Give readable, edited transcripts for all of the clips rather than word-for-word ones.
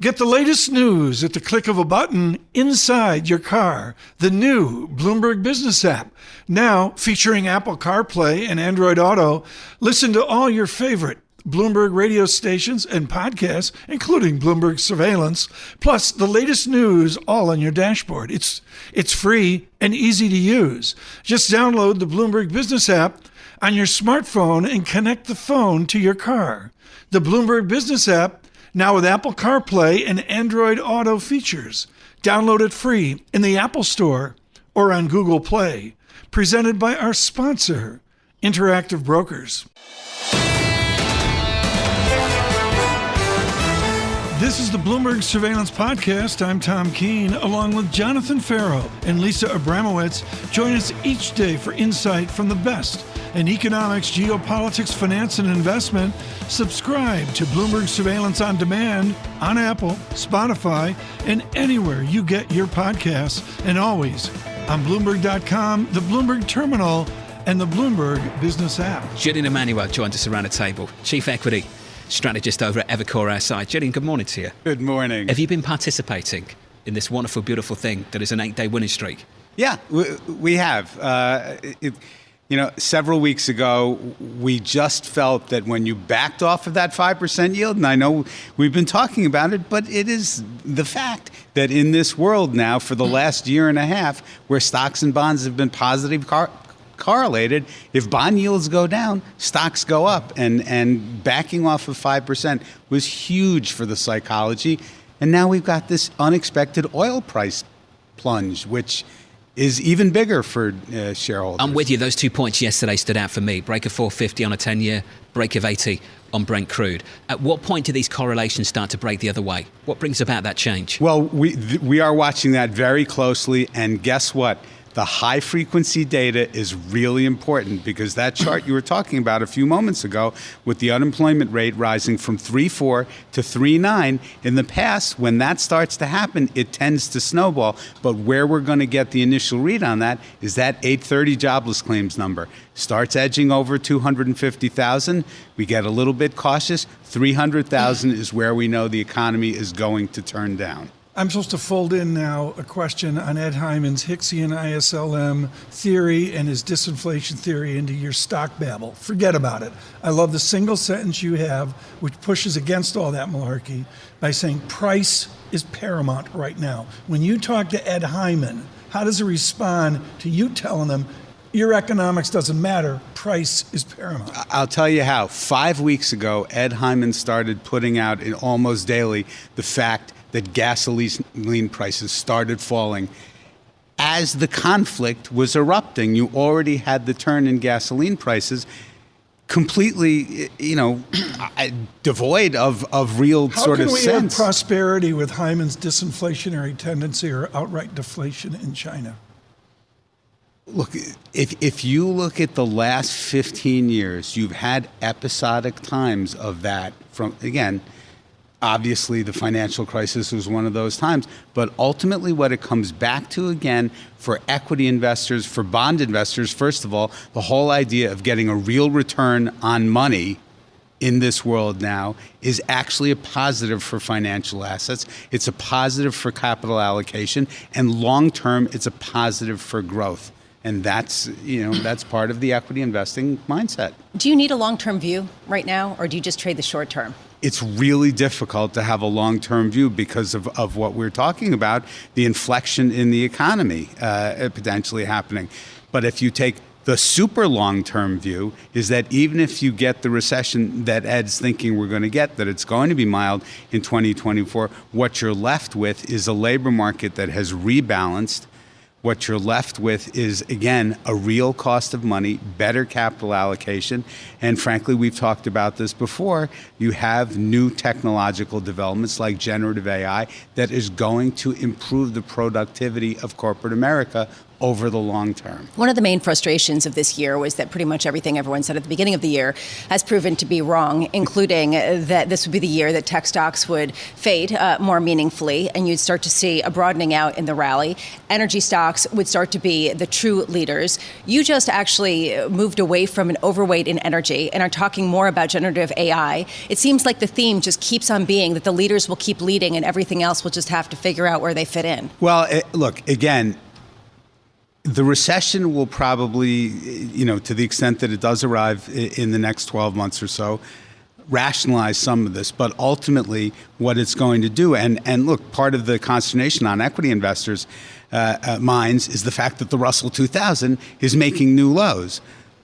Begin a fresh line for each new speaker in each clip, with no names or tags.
Get the latest news at the click of a button inside your car. The new Bloomberg Business app. Now featuring Apple CarPlay and Android Auto. Listen to all your favorite Bloomberg radio stations and podcasts, including Bloomberg Surveillance, plus the latest news all on your dashboard. It's free and easy to use. Just download the Bloomberg Business app on your smartphone and connect the phone to your car. The Bloomberg Business app, now with Apple CarPlay and Android Auto features. Download it free in the Apple Store or on Google Play. Presented by our sponsor, Interactive Brokers. This is the Bloomberg Surveillance Podcast. I'm Tom Keene, along with Jon Ferro and Lisa Abramowicz. Join us each day for insight from the best in economics, geopolitics, finance, and investment. Subscribe to Bloomberg Surveillance on demand on Apple, Spotify, and anywhere you get your podcasts, and always on Bloomberg.com, the Bloomberg Terminal, and the Bloomberg Business app.
Julian Emanuel joined us around the table, Chief Equity Strategist over at Evercore our side. Julian, good morning to you.
Good morning.
Have you been participating in this wonderful, beautiful thing that is an 8-day winning streak?
Yeah, we have. Several weeks ago, we just felt that when you backed off of that 5% yield, and I know we've been talking about it, but it is the fact that in this world now for the last year and a half, where stocks and bonds have been positive correlated, if bond yields go down, stocks go up. And backing off of 5% was huge for the psychology. And now we've got this unexpected oil price plunge, which is even bigger for shareholders.
I'm with you. Those 2 points yesterday stood out for me. Break of 450 on a 10-year, break of 80 on Brent crude. At what point do these correlations start to break the other way? What brings about that change?
Well, we are watching that very closely, and guess what? The high-frequency data is really important because that chart you were talking about a few moments ago with the unemployment rate rising from 3.4 to 3.9, in the past, when that starts to happen, it tends to snowball. But where we're going to get the initial read on that is that 830 jobless claims number. Starts edging over 250,000. We get a little bit cautious. 300,000 is where we know the economy is going to turn down.
I'm supposed to fold in now a question on Ed Hyman's Hicksian ISLM theory and his disinflation theory into your stock babble. Forget about it. I love the single sentence you have, which pushes against all that malarkey by saying price is paramount right now. When you talk to Ed Hyman, how does he respond to you telling him your economics doesn't matter, price is paramount?
I'll tell you how. 5 weeks ago, Ed Hyman started putting out in almost daily the fact that gasoline prices started falling. As the conflict was erupting, you already had the turn in gasoline prices completely, devoid of real sort of sense.
How can we have prosperity with Hyman's disinflationary tendency or outright deflation in China?
Look, if you look at the last 15 years, you've had episodic times of that from, again, obviously, the financial crisis was one of those times. But ultimately, what it comes back to, again, for equity investors, for bond investors, first of all, the whole idea of getting a real return on money in this world now is actually a positive for financial assets. It's a positive for capital allocation. And long-term, it's a positive for growth. And that's part of the equity investing mindset.
Do you need a long-term view right now, or do you just trade the short term?
It's really difficult to have a long-term view because of what we're talking about, the inflection in the economy potentially happening. But if you take the super long-term view, is that even if you get the recession that Ed's thinking we're going to get, that it's going to be mild in 2024, what you're left with is a labor market that has rebalanced. What you're left with is, again, a real cost of money, better capital allocation. And frankly, we've talked about this before. You have new technological developments like generative AI that is going to improve the productivity of corporate America over the long term.
One of the main frustrations of this year was that pretty much everything everyone said at the beginning of the year has proven to be wrong, including that this would be the year that tech stocks would fade more meaningfully, and you'd start to see a broadening out in the rally. Energy stocks would start to be the true leaders. You just actually moved away from an overweight in energy and are talking more about generative AI. It seems like the theme just keeps on being that the leaders will keep leading and everything else will just have to figure out where they fit in.
Well, look, again, the recession will probably, to the extent that it does arrive in the next 12 months or so, rationalize some of this. But ultimately, what it's going to do, and look, part of the consternation on equity investors' minds is the fact that the Russell 2000 is making new lows.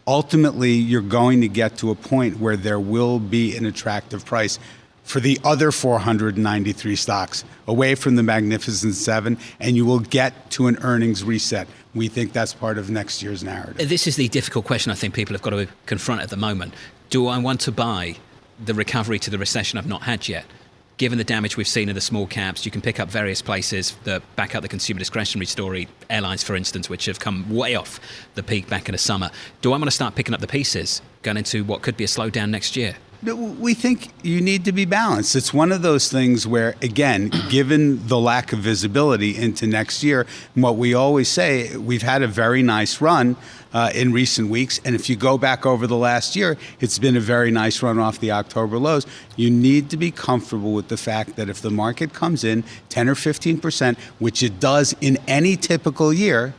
Ultimately, you're going to get to a point where there will be an attractive price for the other 493 stocks away from the Magnificent Seven, and you will get to an earnings reset. We think that's part of next year's narrative.
This is the difficult question I think people have got to confront at the moment. Do I want to buy the recovery to the recession I've not had yet? Given the damage we've seen in the small caps, you can pick up various places that back up the consumer discretionary story, airlines, for instance, which have come way off the peak back in the summer. Do I want to start picking up the pieces going into what could be a slowdown next year?
We think you need to be balanced. It's one of those things where, again, given the lack of visibility into next year, what we always say, we've had a very nice run in recent weeks. And if you go back over the last year, it's been a very nice run off the October lows. You need to be comfortable with the fact that if the market comes in 10 or 15%, which it does in any typical year,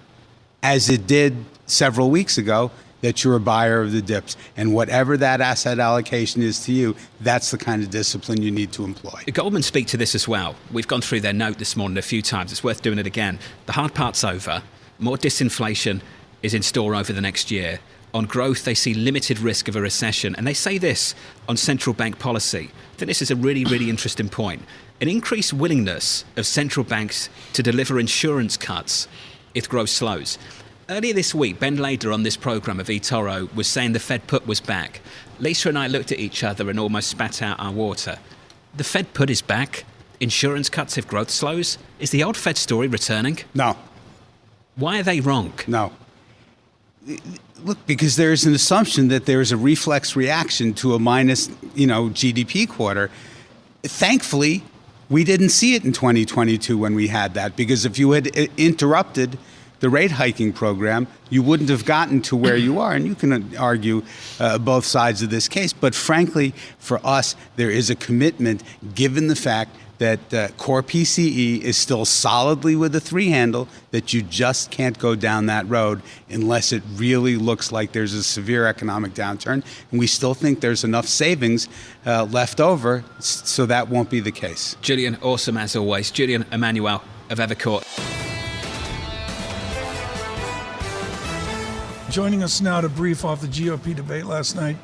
as it did several weeks ago, that you're a buyer of the dips. And whatever that asset allocation is to you, that's the kind of discipline you need to employ.
Goldman speak to this as well. We've gone through their note this morning a few times. It's worth doing it again. The hard part's over. More disinflation is in store over the next year. On growth, they see limited risk of a recession. And they say this on central bank policy. I think this is a really, really interesting point. An increased willingness of central banks to deliver insurance cuts if growth slows. Earlier this week, Ben Lader on this programme of eToro was saying the Fed put was back. Lisa and I looked at each other and almost spat out our water. The Fed put is back? Insurance cuts if growth slows? Is the old Fed story returning?
No.
Why are they wrong?
No. Look, because there's an assumption that there's a reflex reaction to a minus, GDP quarter. Thankfully, we didn't see it in 2022 when we had that, because if you had interrupted the rate hiking program, you wouldn't have gotten to where you are. And you can argue both sides of this case. But frankly, for us, there is a commitment, given the fact that core PCE is still solidly with a 3 handle, that you just can't go down that road unless it really looks like there's a severe economic downturn. And we still think there's enough savings left over, so that won't be the case.
Julian, awesome as always. Julian Emanuel of Evercore.
Joining us now to brief off the GOP debate last night,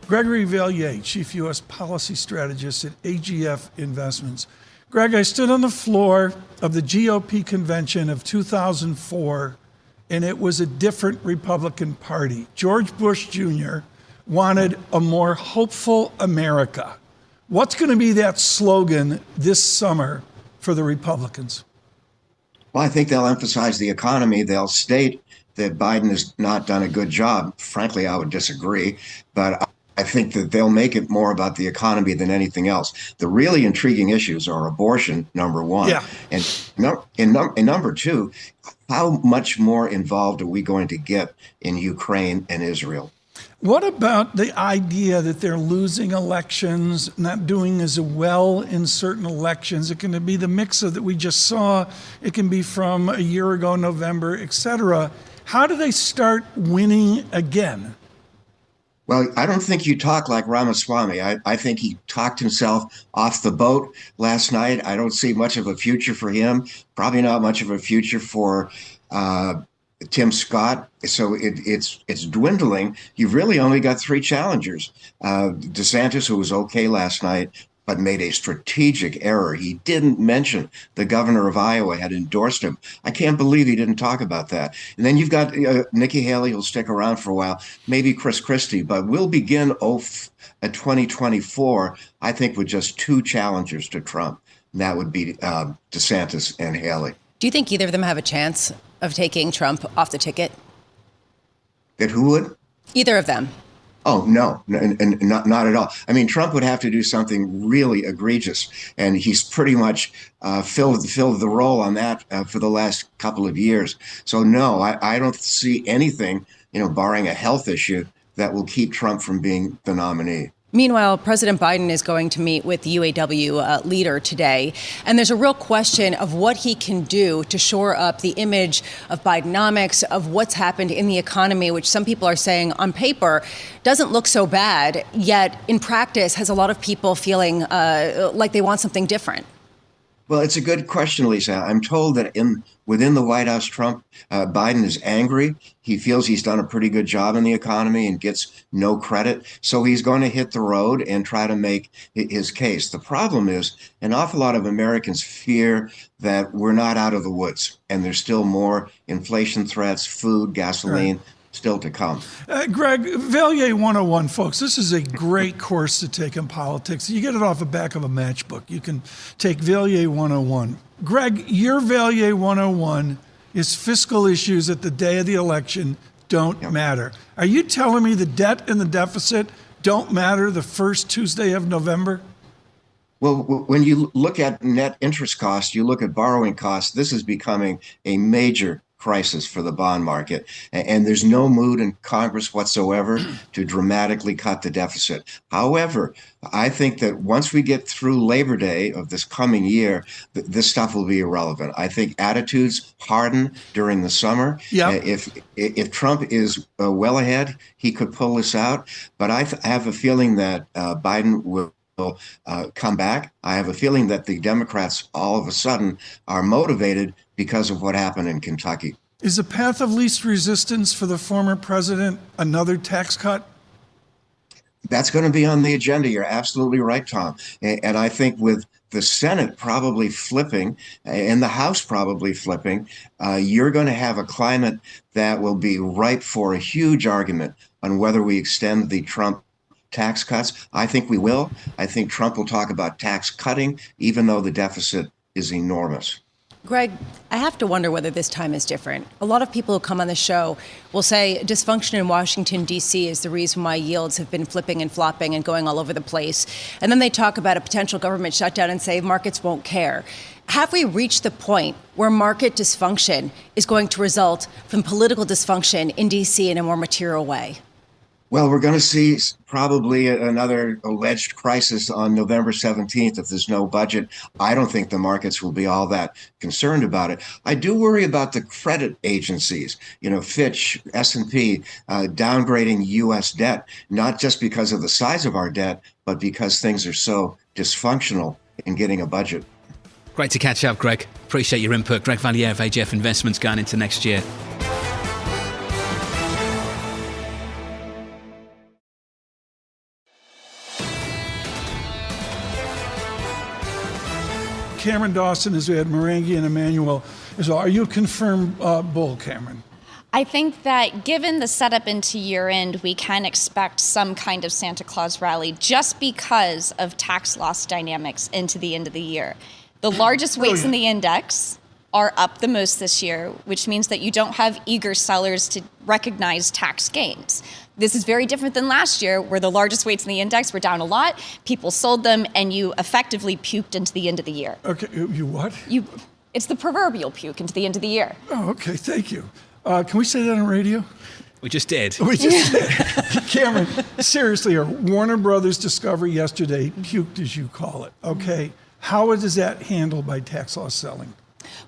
Gregory Valliere, Chief U.S. Policy Strategist at AGF Investments. Greg, I stood on the floor of the GOP convention of 2004, and it was a different Republican Party. George Bush Jr. wanted a more hopeful America. What's going to be that slogan this summer for the Republicans?
Well, I think they'll emphasize the economy. They'll state that Biden has not done a good job. Frankly, I would disagree, but I think that they'll make it more about the economy than anything else. The really intriguing issues are abortion, number one, and number two, how much more involved are we going to get in Ukraine and Israel?
What about the idea that they're losing elections, not doing as well in certain elections? It can be the mix of that we just saw. It can be from a year ago, November, et cetera. How do they start winning again?
Well, I don't think you talk like Ramaswamy. I think he talked himself off the boat last night. I don't see much of a future for him. Probably not much of a future for Tim Scott. So it's dwindling. You've really only got 3 challengers. DeSantis, who was okay last night, but made a strategic error. He didn't mention the governor of Iowa had endorsed him. I can't believe he didn't talk about that. And then you've got Nikki Haley, who'll stick around for a while, maybe Chris Christie, but we'll begin 2024, I think, with just 2 challengers to Trump. And that would be DeSantis and Haley.
Do you think either of them have a chance of taking Trump off the ticket?
That who would?
Either of them.
Oh, no, and not at all. I mean, Trump would have to do something really egregious, and he's pretty much filled the role on that for the last couple of years. So, no, I don't see anything, barring a health issue, that will keep Trump from being the nominee.
Meanwhile, President Biden is going to meet with the UAW leader today, and there's a real question of what he can do to shore up the image of Bidenomics, of what's happened in the economy, which some people are saying on paper doesn't look so bad, yet in practice has a lot of people feeling like they want something different.
Well, it's a good question, Lisa. I'm told that within the White House, Biden is angry. He feels he's done a pretty good job in the economy and gets no credit. So he's going to hit the road and try to make his case. The problem is an awful lot of Americans fear that we're not out of the woods and there's still more inflation threats, food, gasoline. Right. Still to come.
Greg, Valliere 101, folks, this is a great course to take in politics. You get it off the back of a matchbook. You can take Valliere 101. Greg, your Valliere 101 is fiscal issues at the day of the election don't matter. Are you telling me the debt and the deficit don't matter the first Tuesday of November?
Well, when you look at net interest costs, you look at borrowing costs, this is becoming a major crisis for the bond market. And there's no mood in Congress whatsoever to dramatically cut the deficit. However, I think that once we get through Labor Day of this coming year, this stuff will be irrelevant. I think attitudes harden during the summer.
Yep.
If Trump is well ahead, he could pull this out. But I have a feeling that Biden will come back. I have a feeling that the Democrats all of a sudden are motivated because of what happened in Kentucky.
Is the path of least resistance for the former president another tax cut?
That's going to be on the agenda. You're absolutely right, Tom. And I think with the Senate probably flipping and the House probably flipping, you're going to have a climate that will be ripe for a huge argument on whether we extend the Trump tax cuts. I think we will. I think Trump will talk about tax cutting, even though the deficit is enormous.
Greg, I have to wonder whether this time is different. A lot of people who come on the show will say dysfunction in Washington, D.C. is the reason why yields have been flipping and flopping and going all over the place. And then they talk about a potential government shutdown and say markets won't care. Have we reached the point where market dysfunction is going to result from political dysfunction in D.C. in a more material way?
Well, we're going to see probably another alleged crisis on November 17th if there's no budget. I don't think the markets will be all that concerned about it. I do worry about the credit agencies, Fitch, S&P, downgrading U.S. debt, not just because of the size of our debt, but because things are so dysfunctional in getting a budget.
Great to catch up, Greg. Appreciate your input. Greg Valliere of AGF Investments going into next year.
Cameron Dawson, as we had Marenghi and Emanuel as well. Are you a confirmed bull, Cameron?
I think that given the setup into year end, we can expect some kind of Santa Claus rally just because of tax loss dynamics into the end of the year. The largest weights in the index are up the most this year, which means that you don't have eager sellers to recognize tax gains. This is very different than last year, where the largest weights in the index were down a lot, people sold them, and you effectively puked into the end of the year.
Okay, you what?
It's the proverbial puke into the end of the year.
Oh, okay, thank you. Can we say that on radio?
We just did.
We just did. Cameron, seriously, our Warner Brothers Discovery yesterday puked, as you call it. Okay, how is that handled by tax loss selling?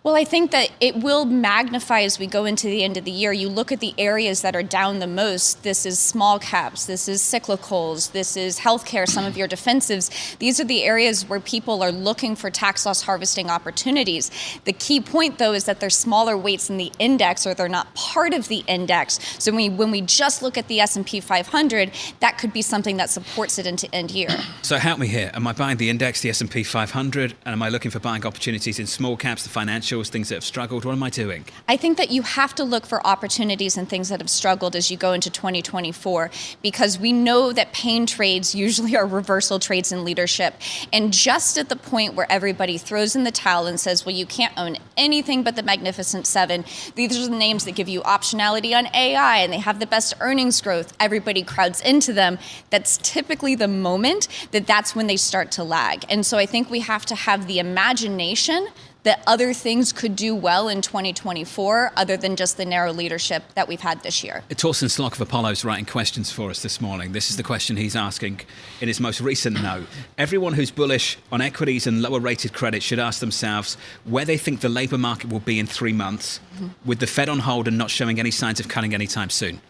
Well, I think that it will magnify as we go into the end of the year. You look at the areas that are down the most. This is small caps. This is cyclicals. This is healthcare, some of your defensives. These are the areas where people are looking for tax loss harvesting opportunities. The key point, though, is that they're smaller weights in the index, or they're not part of the index. So when we just look at the S&P 500, that could be something that supports it into end year.
So help me here. Am I buying the index, the S&P 500, and am I looking for buying opportunities in small caps, the financial financials, things that have struggled? What am I doing?
I think that you have to look for opportunities and things that have struggled as you go into 2024, because we know that pain trades usually are reversal trades in leadership. And just at the point where everybody throws in the towel and says, well, you can't own anything but the Magnificent Seven, these are the names that give you optionality on AI and they have the best earnings growth, everybody crowds into them. That's typically the moment that's when they start to lag. And so I think we have to have the imagination that other things could do well in 2024 other than just the narrow leadership that we've had this year.
Torsten Slock of Apollo is writing questions for us this morning. This is the question he's asking in his most recent note. Everyone who's bullish on equities and lower rated credit should ask themselves where they think the labour market will be in 3 months, with the Fed on hold and not showing any signs of cutting anytime soon.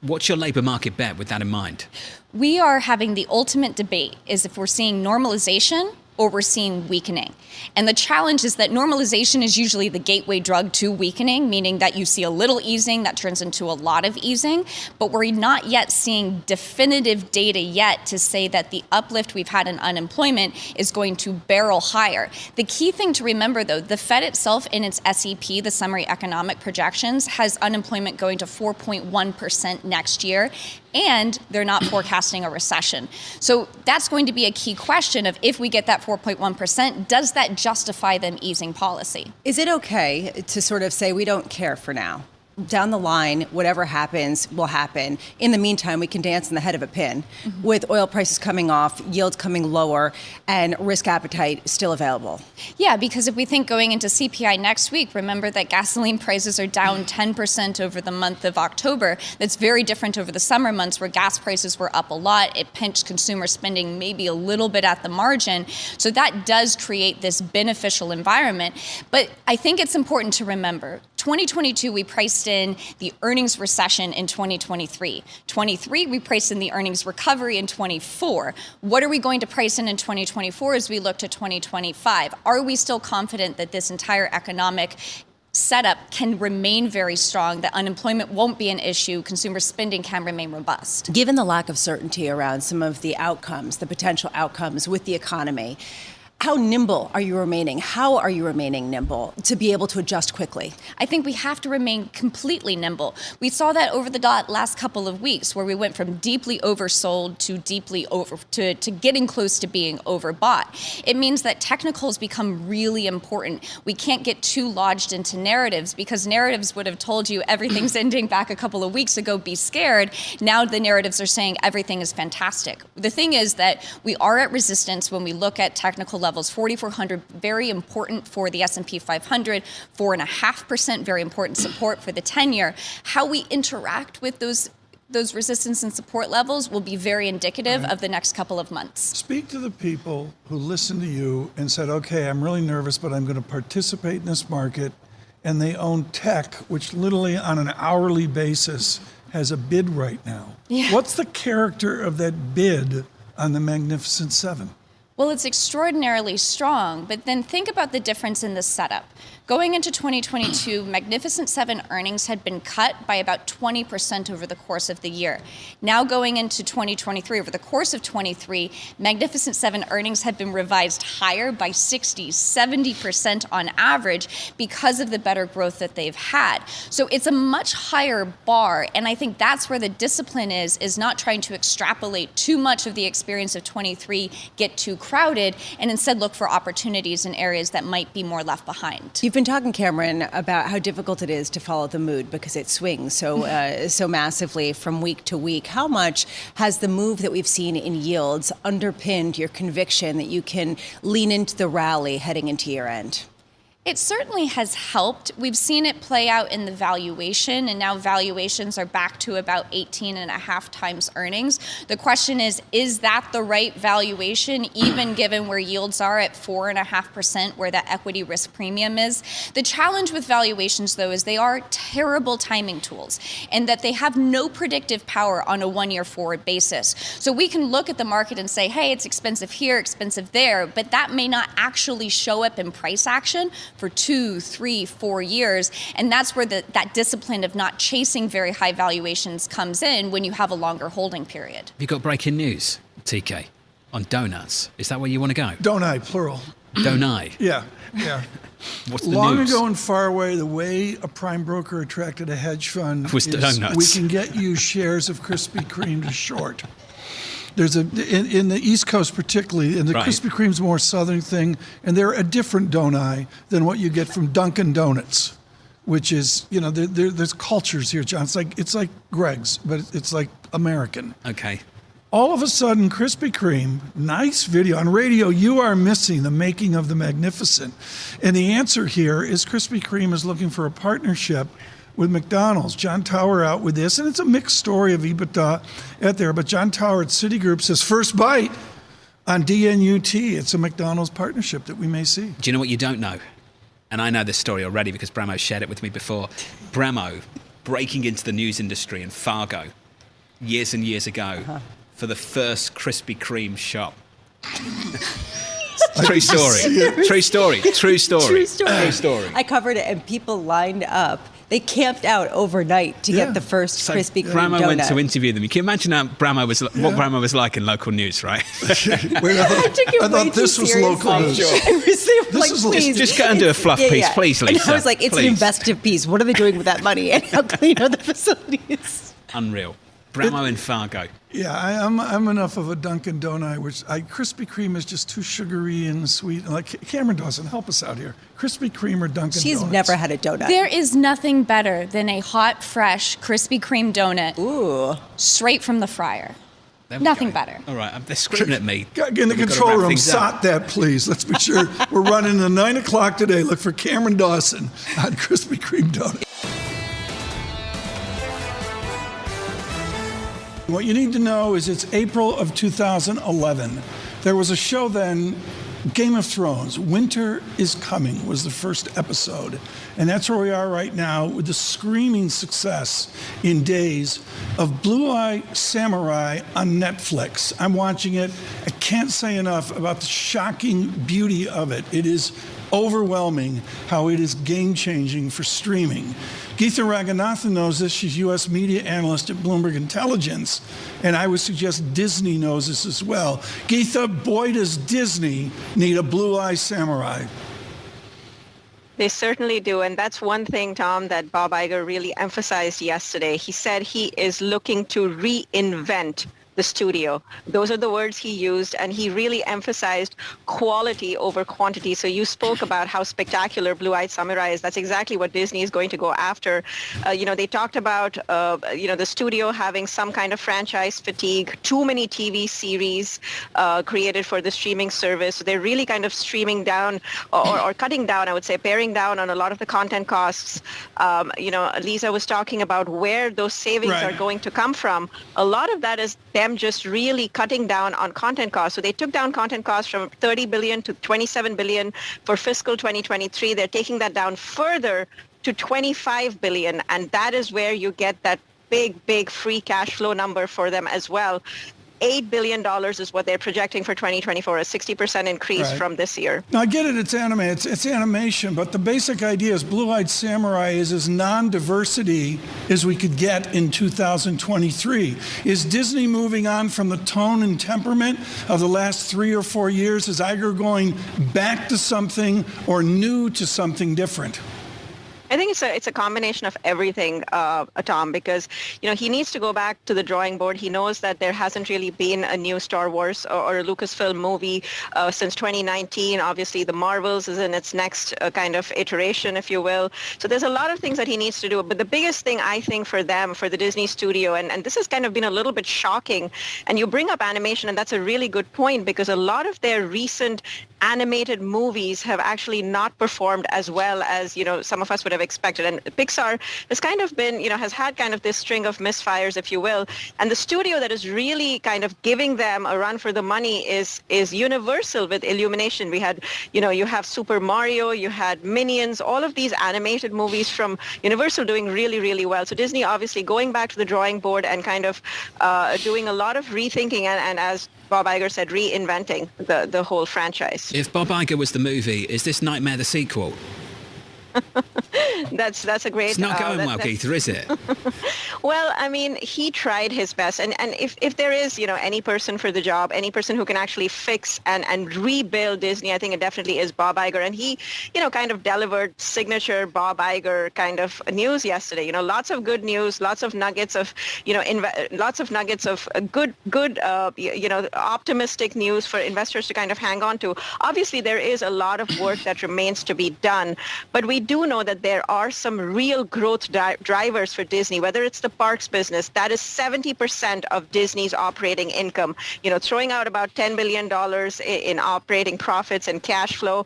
What's your labour market bet with that in mind?
We are having the ultimate debate is if we're seeing normalization or we're seeing weakening. And the challenge is that normalization is usually the gateway drug to weakening, meaning that you see a little easing that turns into a lot of easing, but we're not yet seeing definitive data yet to say that the uplift we've had in unemployment is going to barrel higher. The key thing to remember, though, the Fed itself in its SEP, the Summary Economic Projections, has unemployment going to 4.1% next year, and they're not forecasting a recession. So that's going to be a key question of if we get that 4.1%, does that justify them easing policy?
Is it okay to sort of say we don't care for now? Down the line, whatever happens will happen. In the meantime, we can dance in the head of a pin with oil prices coming off, yields coming lower, and risk appetite still available.
Yeah, because if we think going into CPI next week, remember that gasoline prices are down 10% over the month of October. That's very different over the summer months where gas prices were up a lot. It pinched consumer spending maybe a little bit at the margin. So that does create this beneficial environment. But I think it's important to remember, 2022, we priced in the earnings recession in 2023. 23, we priced in the earnings recovery in 24. What are we going to price in 2024 as we look to 2025? Are we still confident that this entire economic setup can remain very strong, that unemployment won't be an issue, consumer spending can remain robust?
Given the lack of certainty around some of the outcomes, the potential outcomes with the economy, how nimble are you remaining? How are you remaining nimble to be able to adjust quickly?
I think we have to remain completely nimble. We saw that over the last couple of weeks where we went from deeply oversold to deeply to getting close to being overbought. It means that technicals become really important. We can't get too lodged into narratives because narratives would have told you everything's ending back a couple of weeks ago, be scared. Now the narratives are saying everything is fantastic. The thing is that we are at resistance when we look at technical levels. 4,400, very important for the S&P 500, 4.5%, very important support for the 10-year. How we interact with those resistance and support levels will be very indicative of the next couple of months.
Speak to the people who listened to you and said, okay, I'm really nervous, but I'm going to participate in this market, and they own tech, which literally on an hourly basis has a bid right now.
Yeah.
What's the character of that bid on the Magnificent Seven?
Well, it's extraordinarily strong, but then think about the difference in the setup. Going into 2022, Magnificent Seven earnings had been cut by about 20% over the course of the year. Now going into 2023, over the course of 23, Magnificent Seven earnings had been revised higher by 60, 70% on average because of the better growth that they've had. So it's a much higher bar, and I think that's where the discipline is not trying to extrapolate too much of the experience of 23, get too crowded, and instead look for opportunities in areas that might be more left behind.
You've been talking, Cameron, about how difficult it is to follow the mood because it swings so massively from week to week. How much has the move that we've seen in yields underpinned your conviction that you can lean into the rally heading into year end?
It certainly has helped. We've seen it play out in the valuation, and now valuations are back to about 18.5 times earnings. The question is that the right valuation, even given where yields are at 4.5%, where that equity risk premium is? The challenge with valuations, though, is they are terrible timing tools, and that they have no predictive power on a one-year forward basis. So we can look at the market and say, hey, it's expensive here, expensive there, but that may not actually show up in price action for 2, 3, 4 years. And that's where that discipline of not chasing very high valuations comes in when you have a longer holding period.
Have you got breaking news, TK, on donuts? Is that where you want to go?
Don't I, plural.
Don't I?
Yeah.
What's the
Long
news?
ago and far away, the way a prime broker attracted a hedge fund
Was donuts.
we can get you shares of Krispy Kreme to short. There's in the East Coast particularly, and the
Right.
Krispy Kreme's a more southern thing, and they're a different donut than what you get from Dunkin' Donuts, which is, there's cultures here, John. It's like Greg's, but it's like American.
Okay.
All of a sudden, Krispy Kreme, nice video. On radio, you are missing the making of the magnificent. And the answer here is Krispy Kreme is looking for a partnership with McDonald's. John Tower out with this, and it's a mixed story of EBITDA out there, but John Tower at Citigroup says first bite on DNUT. It's a McDonald's partnership that we may see.
Do you know what you don't know? And I know this story already because Bramo shared it with me before. Bramo breaking into the news industry in Fargo years and years ago for the first Krispy Kreme shop. True story. True story. True story.
True story.
True story.
I covered it, and people lined up. They camped out overnight to get the first
So
Krispy Kreme
Bramo
donut.
went to interview them. You can imagine how what Bramo was like in local news, right?
Wait, I thought this was local news.
They were like,
is
please.
Just go and do a fluff piece, please, Lisa.
And I was like, it's an
please.
investive piece. What are they doing with that money? And how clean are the facilities?
Unreal. Bramo in Fargo.
Yeah, I'm enough of a Dunkin' Donut, Krispy Kreme is just too sugary and sweet. Like Cameron Dawson, help us out here. Krispy Kreme or Dunkin'
She's
Donuts?
never had a donut.
There is nothing better than a hot, fresh Krispy Kreme donut straight from the fryer.
There we
Nothing
go.
better.
All right, they're screaming at me.
In the
We've got to
control
wrap
room,
things up.
sot that, please. Let's be sure we're running to 9 o'clock today. Look for Cameron Dawson on Krispy Kreme Donut. What you need to know is it's April of 2011. There was a show then, Game of Thrones, Winter is Coming was the first episode. And that's where we are right now with the screaming success in days of Blueeyed Samurai on Netflix. I'm watching it. I can't say enough about the shocking beauty of it. It is overwhelming how it is game-changing for streaming. Geetha Ranganathan knows this. She's U.S. media analyst at Bloomberg Intelligence, and I would suggest Disney knows this as well. Geetha, boy, does Disney need a Blue-Eye Samurai.
They certainly do. And that's one thing, Tom, that Bob Iger really emphasized yesterday. He said he is looking to reinvent the studio. Those are the words he used, and he really emphasized quality over quantity. So you spoke about how spectacular Blue-Eyed Samurai is. That's exactly what Disney is going to go after. They talked about, the studio having some kind of franchise fatigue, too many TV series created for the streaming service. So they're really kind of streaming down or cutting down, I would say, paring down on a lot of the content costs. Lisa was talking about where those savings are going to come from. A lot of that is them just really cutting down on content costs. So they took down content costs from $30 billion to $27 billion for fiscal 2023. They're taking that down further to $25 billion. And that is where you get that big free cash flow number for them as well. $8 billion is what they're projecting for 2024, a 60% increase from this year.
Now, I get it, it's anime, it's animation, but the basic idea is Blue-Eyed Samurai is as non-diversity as we could get in 2023. Is Disney moving on from the tone and temperament of the last 3 or 4 years? Is Iger going back to something or new to something different?
I think it's a combination of everything, Tom, because, he needs to go back to the drawing board. He knows that there hasn't really been a new Star Wars or a Lucasfilm movie since 2019. Obviously, the Marvels is in its next kind of iteration, if you will. So there's a lot of things that he needs to do. But the biggest thing, I think, for them, for the Disney studio, and this has kind of been a little bit shocking, and you bring up animation, and that's a really good point, because a lot of their recent animated movies have actually not performed as well as, some of us would have expected. And Pixar has kind of been, has had kind of this string of misfires, if you will. And the studio that is really kind of giving them a run for the money is Universal with Illumination. We had, you have Super Mario, you had Minions, all of these animated movies from Universal doing really, really well. So Disney obviously going back to the drawing board and kind of doing a lot of rethinking and as Bob Iger said, reinventing the whole franchise.
If Bob Iger was the movie, is this Nightmare the sequel?
That's a great.
It's not going well, Geetha, is it?
Well, I mean, he tried his best, and if there is, any person for the job, any person who can actually fix and rebuild Disney, I think it definitely is Bob Iger, and he, kind of delivered signature Bob Iger kind of news yesterday. Lots of good news, lots of nuggets of, lots of nuggets of good, optimistic news for investors to kind of hang on to. Obviously, there is a lot of work that remains to be done, but we do know that there are some real growth drivers for Disney, whether it's the parks business, that is 70% of Disney's operating income, throwing out about $10 billion in operating profits and cash flow.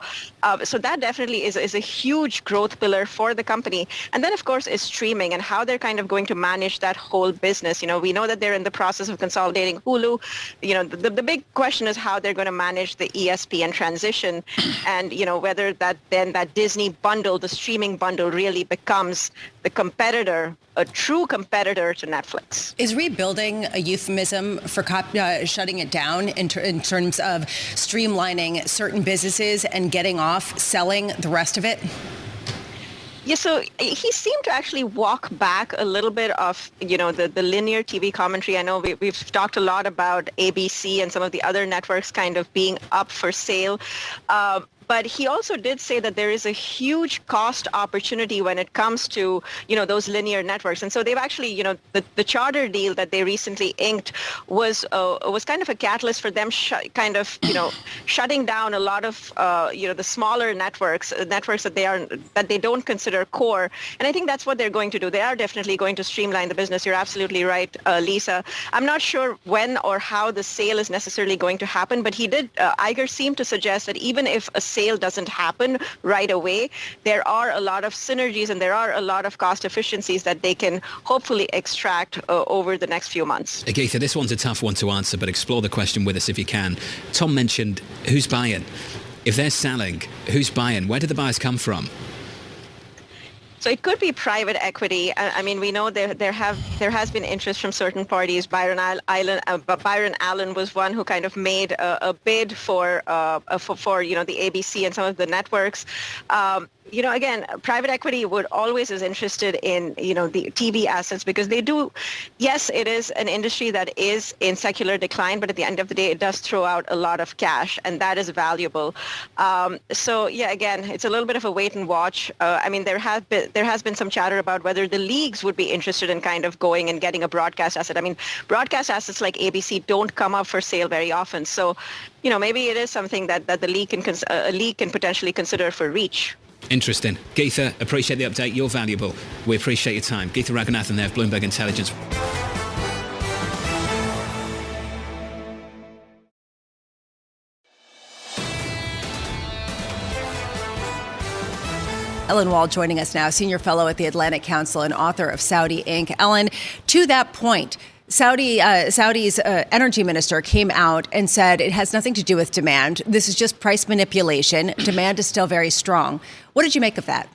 So that definitely is a huge growth pillar for the company. And then, of course, is streaming and how they're kind of going to manage that whole business. We know that they're in the process of consolidating Hulu. The big question is how they're going to manage the ESPN transition and, whether that Disney bundle, the streaming bundle, really becomes the competitor, a true competitor to Netflix.
Is rebuilding a euphemism for shutting it down in terms of streamlining certain businesses and getting off selling the rest of it?
Yeah, so he seemed to actually walk back a little bit of, the linear TV commentary. I know we've talked a lot about ABC and some of the other networks kind of being up for sale. But he also did say that there is a huge cost opportunity when it comes to, those linear networks. And so they've actually, the Charter deal that they recently inked was kind of a catalyst for them shutting down a lot of, the smaller networks that they don't consider core. And I think that's what they're going to do. They are definitely going to streamline the business. You're absolutely right, Lisa. I'm not sure when or how the sale is necessarily going to happen, but Iger seemed to suggest that even if a sale doesn't happen right away, there are a lot of synergies and there are a lot of cost efficiencies that they can hopefully extract over the next few months.
Geetha, this one's a tough one to answer, but explore the question with us if you can. Tom mentioned who's buying. If they're selling, who's buying? Where do the buyers come from?
So it could be private equity. I mean, we know there has been interest from certain parties. Byron Allen was one who kind of made a bid for the ABC and some of the networks. Again, private equity would always is interested in, the TV assets because they do, yes, it is an industry that is in secular decline, but at the end of the day, it does throw out a lot of cash and that is valuable. Again, it's a little bit of a wait and watch. There has been some chatter about whether the leagues would be interested in kind of going and getting a broadcast asset. Broadcast assets like ABC don't come up for sale very often. So, maybe it is something that the league can potentially consider for reach.
Interesting. Geetha, appreciate the update. You're valuable. We appreciate your time. Geetha Ranganathan there of Bloomberg Intelligence.
Ellen Wald joining us now, senior fellow at the Atlantic Council and author of Saudi Inc. Ellen, to that point, Saudi's energy minister came out and said it has nothing to do with demand. This is just price manipulation. Demand is still very strong. What did you make of that?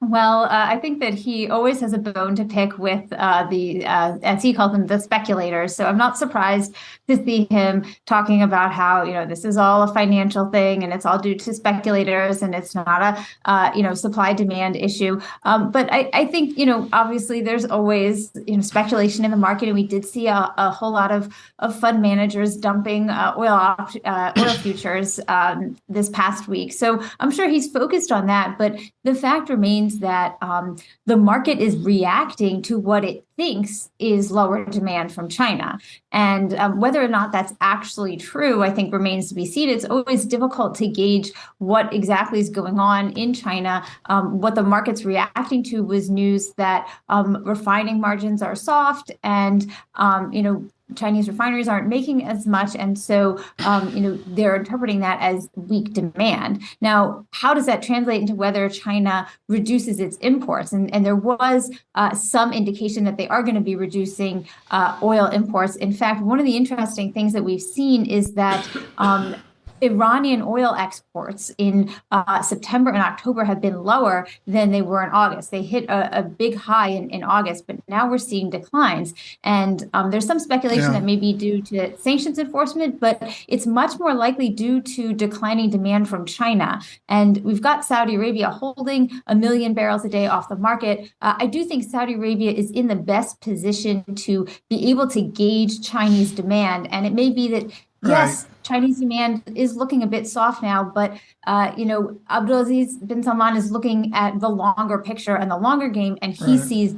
Well, I think that he always has a bone to pick with as he calls them, the speculators. So I'm not surprised to see him talking about how, this is all a financial thing and it's all due to speculators and it's not a, supply demand issue. But I think, obviously there's always, speculation in the market. And we did see a whole lot of fund managers dumping oil futures this past week. So I'm sure he's focused on that. But the fact remains that the market is reacting to what it thinks is lower demand from China. And whether or not that's actually true, I think remains to be seen. It's always difficult to gauge what exactly is going on in China. What the market's reacting to was news that refining margins are soft and, Chinese refineries aren't making as much. And so, they're interpreting that as weak demand. Now, how does that translate into whether China reduces its imports? And there was some indication that they are going to be reducing oil imports. In fact, one of the interesting things that we've seen is that Iranian oil exports in September and October have been lower than they were in August. They hit a big high in August, but now we're seeing declines. And there's some speculation that may be due to sanctions enforcement, but it's much more likely due to declining demand from China. And we've got Saudi Arabia holding 1 million barrels a day off the market. I do think Saudi Arabia is in the best position to be able to gauge Chinese demand. And it may be that, yes, Chinese demand is looking a bit soft now, but Abdulaziz bin Salman is looking at the longer picture and the longer game, and he sees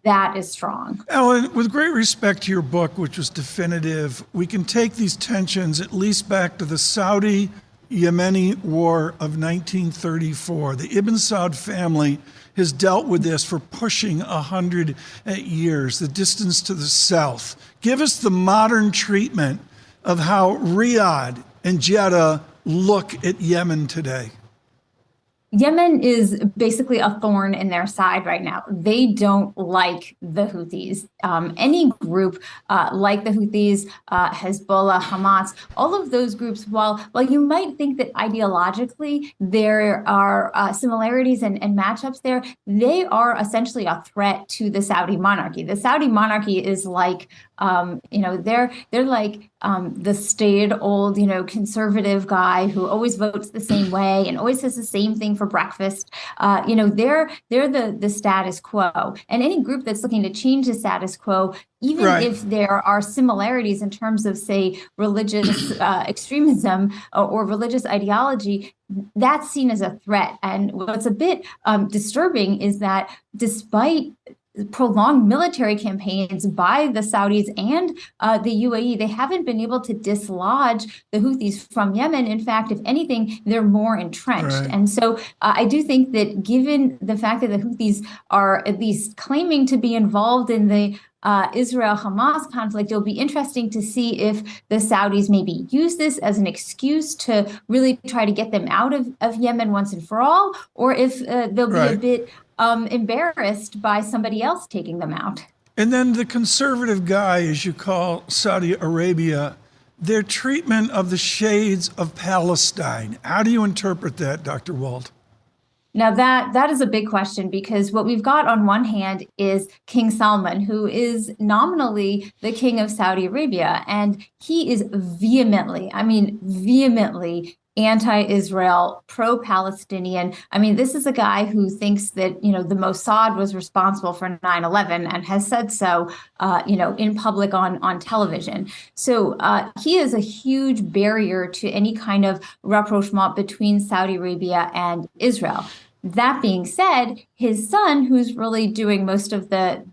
that is strong.
Ellen, with great respect to your book, which was definitive, we can take these tensions at least back to the Saudi-Yemeni War of 1934. The Ibn Saud family has dealt with this for pushing 100 years, the distance to the south. Give us the modern treatment of how Riyadh and Jeddah look at Yemen today.
Yemen is basically a thorn in their side right now. They don't like the Houthis. Any group like the Houthis, Hezbollah, Hamas, all of those groups, while you might think that ideologically there are similarities and matchups there, they are essentially a threat to the Saudi monarchy. The Saudi monarchy is like, they're like the staid old, conservative guy who always votes the same way and always says the same thing for breakfast. They're the status quo. And any group that's looking to change the status quo, even if there are similarities in terms of, say, religious extremism or religious ideology, that's seen as a threat. And what's a bit disturbing is that despite prolonged military campaigns by the Saudis and the UAE, they haven't been able to dislodge the Houthis from Yemen. In fact, if anything, they're more entrenched. And so I do think that given the fact that the Houthis are at least claiming to be involved in the Israel-Hamas conflict, it'll be interesting to see if the Saudis maybe use this as an excuse to really try to get them out of Yemen once and for all, or if they'll be a bit embarrassed by somebody else taking them out.
And then the conservative guy, as you call Saudi Arabia, their treatment of the shades of Palestine. How do you interpret that, Dr. Wald?
Now, that is a big question, because what we've got on one hand is King Salman, who is nominally the king of Saudi Arabia, and he is vehemently anti-Israel, pro-Palestinian. I mean, this is a guy who thinks that, the Mossad was responsible for 9/11 and has said so, in public on television. So he is a huge barrier to any kind of rapprochement between Saudi Arabia and Israel. That being said, his son, who's really doing most of the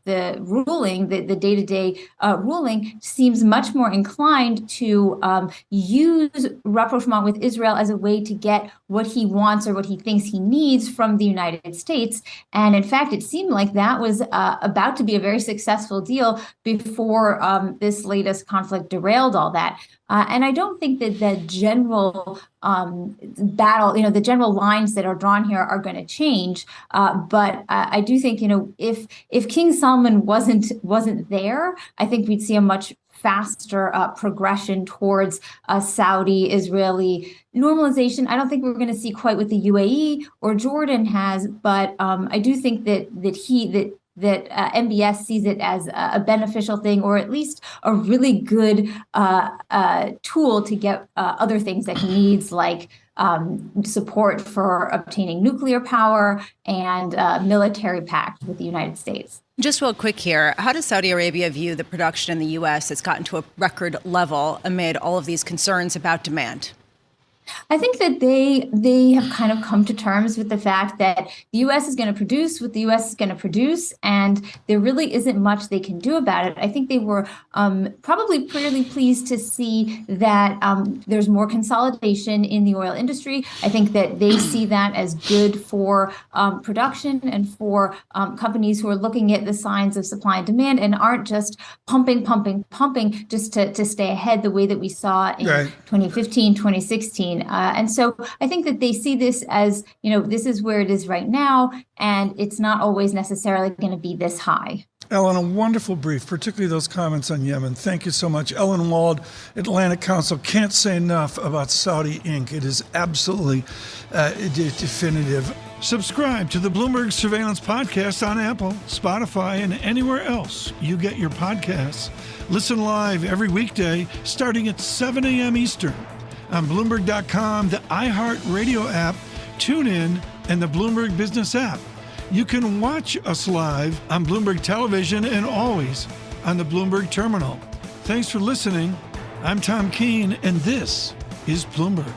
ruling, the day-to-day ruling, seems much more inclined to use rapprochement with Israel as a way to get what he wants or what he thinks he needs from the United States. And in fact, it seemed like that was about to be a very successful deal before this latest conflict derailed all that. And I don't think that the general battle, the general lines that are drawn here are going to change. But I do think, if King Salman wasn't there, I think we'd see a much faster progression towards a Saudi-Israeli normalization. I don't think we're going to see quite what the UAE or Jordan has, but I do think that MBS sees it as a beneficial thing, or at least a really good tool to get other things that he needs, like support for obtaining nuclear power and military pact with the United States.
Just real quick here, how does Saudi Arabia view the production in the U.S. that's gotten to a record level amid all of these concerns about demand?
I think that they have kind of come to terms with the fact that the U.S. is going to produce what the U.S. is going to produce, and there really isn't much they can do about it. I think they were probably pretty pleased to see that there's more consolidation in the oil industry. I think that they see that as good for production and for companies who are looking at the signs of supply and demand and aren't just pumping just to stay ahead the way that we saw in 2015, 2016. And so I think that they see this as, this is where it is right now, and it's not always necessarily going to be this high.
Ellen, a wonderful brief, particularly those comments on Yemen. Thank you so much. Ellen Wald, Atlantic Council. Can't say enough about Saudi Inc. It is absolutely definitive. Subscribe to the Bloomberg Surveillance podcast on Apple, Spotify, and anywhere else you get your podcasts. Listen live every weekday starting at 7 a.m. Eastern on Bloomberg.com, the iHeartRadio app, TuneIn, and the Bloomberg Business app. You can watch us live on Bloomberg Television and always on the Bloomberg Terminal. Thanks for listening. I'm Tom Keene, and this is Bloomberg.